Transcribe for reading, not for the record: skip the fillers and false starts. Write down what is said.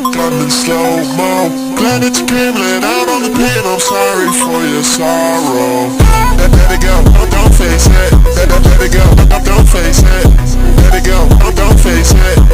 like I'm in slow-mo. Glad that you came laying out on the pain, I'm sorry for your sorrow. Let it go, don't face it. Let it go, don't face it. Let it go, don't face it.